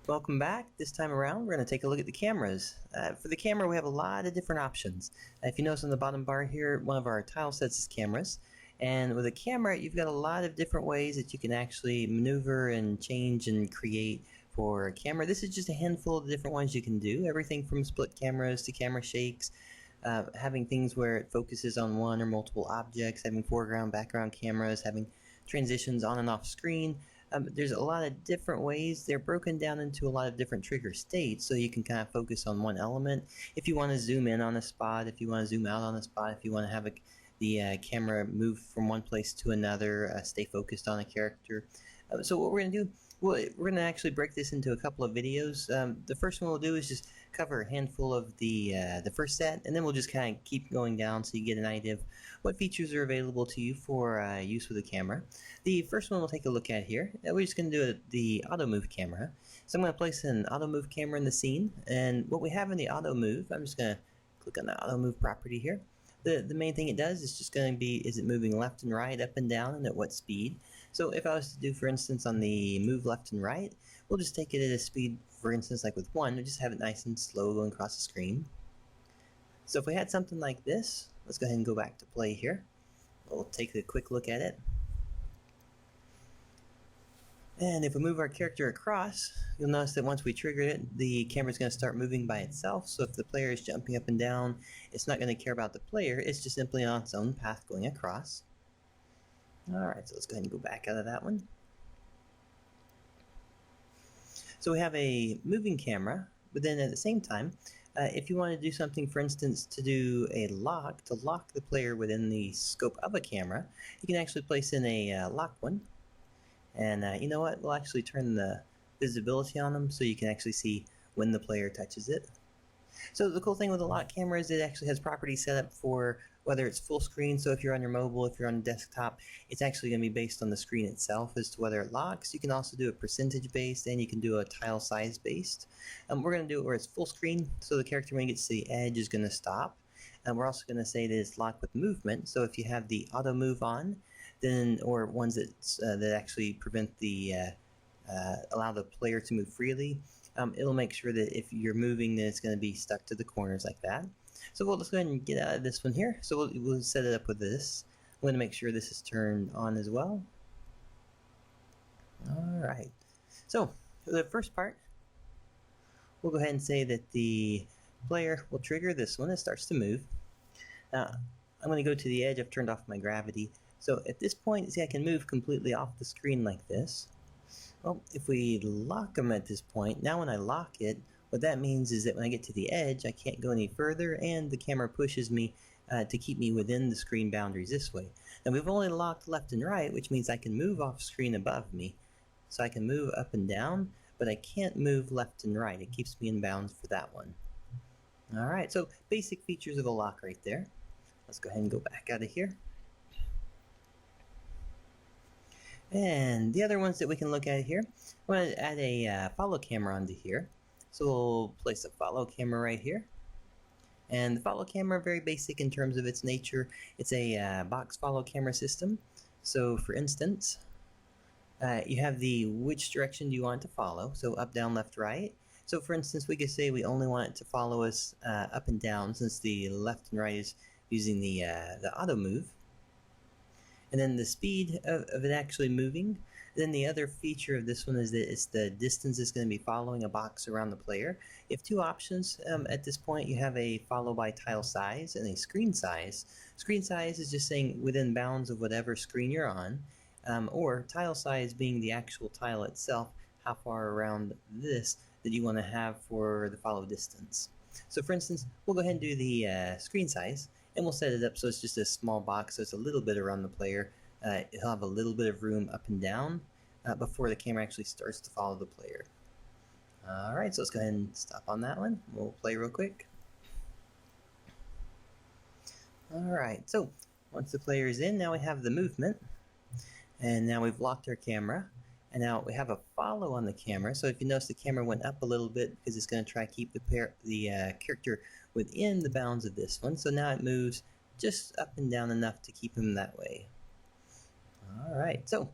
Welcome back. This time around, we're going to take a look at the cameras. For the camera, we have a lot of different options. If you notice on the bottom bar here, one of our tile sets is cameras. And with a camera, you've got a lot of different ways that you can actually maneuver and change and create for a camera. This is just a handful of different ones you can do. Everything from split cameras to camera shakes, having things where it focuses on one or multiple objects, having foreground, background cameras, having transitions on and off screen. There's a lot of different ways. They're broken down into a lot of different trigger states, so you can kind of focus on one element. If you want to zoom in on a spot, if you want to zoom out on a spot, if you want to have the camera move from one place to another, stay focused on a character. So what we're going to do, we're going to actually break this into a couple of videos. The first one we'll do is just cover a handful of the first set, and then we'll just kind of keep going down so you get an idea of what features are available to you for use with the camera. The first one we'll take a look at here. We're just going to do the auto move camera. So I'm going to place an auto move camera in the scene, and what we have in the auto move, I'm just going to click on the auto move property here. The main thing it does is just going to be, is it moving left and right, up and down, and at what speed? So if I was to do, for instance, on the move left and right, we'll just take it at a speed, for instance, like with 1, we'll just have it nice and slow going across the screen. So if we had something like this, let's go ahead and go back to play here. We'll take a quick look at it. And if we move our character across, you'll notice that once we trigger it, the camera's going to start moving by itself. So if the player is jumping up and down, it's not going to care about the player. It's just simply on its own path going across. Alright, so let's go ahead and go back out of that one. So we have a moving camera, but then at the same time, if you want to do something, for instance, to do a lock, to lock the player within the scope of a camera, you can actually place in a lock one. And you know what? We'll actually turn the visibility on them so you can actually see when the player touches it. So the cool thing with the lock camera is it actually has properties set up for whether it's full screen. So if you're on your mobile, if you're on a desktop, it's actually going to be based on the screen itself as to whether it locks. You can also do a percentage based, and you can do a tile size based. We're going to do it where it's full screen, so the character when it gets to the edge is going to stop. And we're also going to say that it's locked with movement. So if you have the auto move on, then, or ones that actually prevent the allow the player to move freely, it'll make sure that if you're moving, then it's going to be stuck to the corners like that. So let's go ahead and get out of this one here. So we'll set it up with this. I'm going to make sure this is turned on as well. Alright, so for the first part, we'll go ahead and say that the player will trigger this one. It starts to move. Now, I'm going to go to the edge. I've turned off my gravity. So at this point, see, I can move completely off the screen like this. Well, if we lock them at this point, now when I lock it, what that means is that when I get to the edge, I can't go any further, and the camera pushes me to keep me within the screen boundaries this way. Now we've only locked left and right, which means I can move off screen above me. So I can move up and down, but I can't move left and right. It keeps me in bounds for that one. Alright, so basic features of a lock right there. Let's go ahead and go back out of here. And the other ones that we can look at here, I'm going to add a follow camera onto here. So we'll place a follow camera right here. And the follow camera, very basic in terms of its nature. It's a box follow camera system. So for instance, you have the which direction do you want it to follow. So up, down, left, right. So for instance, we could say we only want it to follow us up and down, since the left and right is using the auto move. And then the speed of it actually moving. Then the other feature of this one is that it's the distance it's going to be following a box around the player. You have two options at this point. You have a follow by tile size and a screen size. Screen size is just saying within bounds of whatever screen you're on, or tile size being the actual tile itself, how far around this that you want to have for the follow distance. So for instance, we'll go ahead and do the screen size, and we'll set it up so it's just a small box, so it's a little bit around the player. It'll have a little bit of room up and down before the camera actually starts to follow the player. Alright, so let's go ahead and stop on that one. We'll play real quick. Alright, so once the player is in, now we have the movement, and now we've locked our camera. And now we have a follow on the camera. So if you notice, the camera went up a little bit because it's going to try to keep the character within the bounds of this one. So now it moves just up and down enough to keep him that way. Alright, so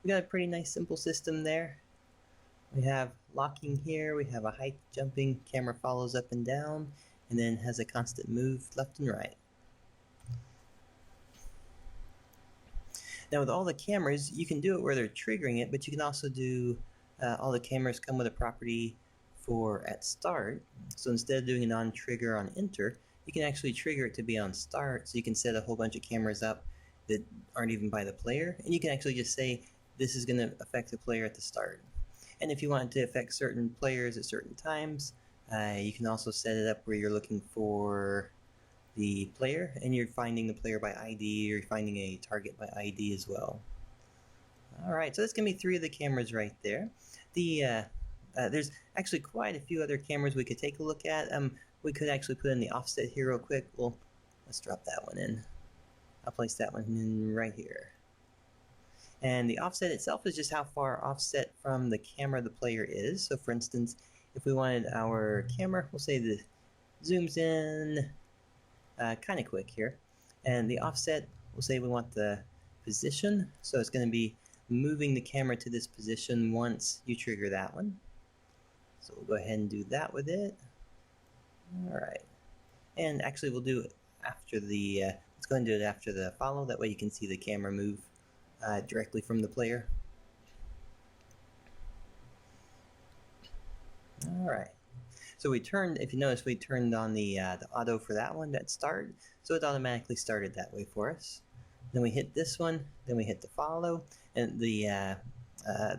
we got a pretty nice simple system there. We have locking here, we have a height jumping, camera follows up and down, and then has a constant move left and right. Now with all the cameras, you can do it where they're triggering it, but you can also do, all the cameras come with a property for at start. So instead of doing an on trigger on enter, you can actually trigger it to be on start, so you can set a whole bunch of cameras up that aren't even by the player, and you can actually just say, this is going to affect the player at the start. And if you want it to affect certain players at certain times, you can also set it up where you're looking for the player and you're finding the player by ID, or you're finding a target by ID as well. Alright, so that's going to be 3 of the cameras right there. There's actually quite a few other cameras we could take a look at. We could actually put in the offset here real quick. Well, let's drop that one in. I'll place that one in right here. And the offset itself is just how far offset from the camera the player is. So for instance, if we wanted our camera, we'll say the zooms in kind of quick here. And the offset, we'll say we want the position. So it's going to be moving the camera to this position once you trigger that one. So we'll go ahead and do that with it. Alright. And actually we'll do it after the, let's go ahead and do it after the follow. That way you can see the camera move directly from the player. Alright. So we turned, if you notice, we turned on the auto for that one, that start. So it automatically started that way for us. Then we hit this one, then we hit the follow, and the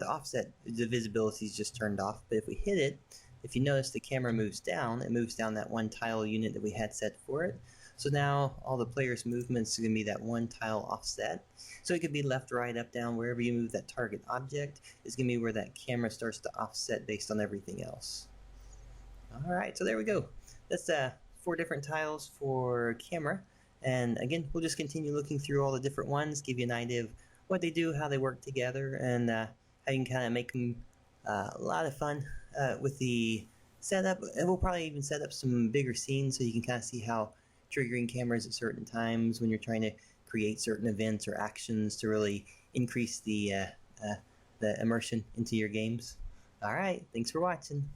offset, the visibility is just turned off. But if we hit it, if you notice the camera moves down, it moves down that one tile unit that we had set for it. So now all the player's movements are going to be that one tile offset. So it could be left, right, up, down, wherever you move that target object is going to be where that camera starts to offset based on everything else. Alright, so there we go. That's 4 different tiles for camera. And again, we'll just continue looking through all the different ones, give you an idea of what they do, how they work together, and how you can kind of make them a lot of fun with the setup. And we'll probably even set up some bigger scenes so you can kind of see how triggering cameras at certain times when you're trying to create certain events or actions to really increase the immersion into your games. Alright, thanks for watching.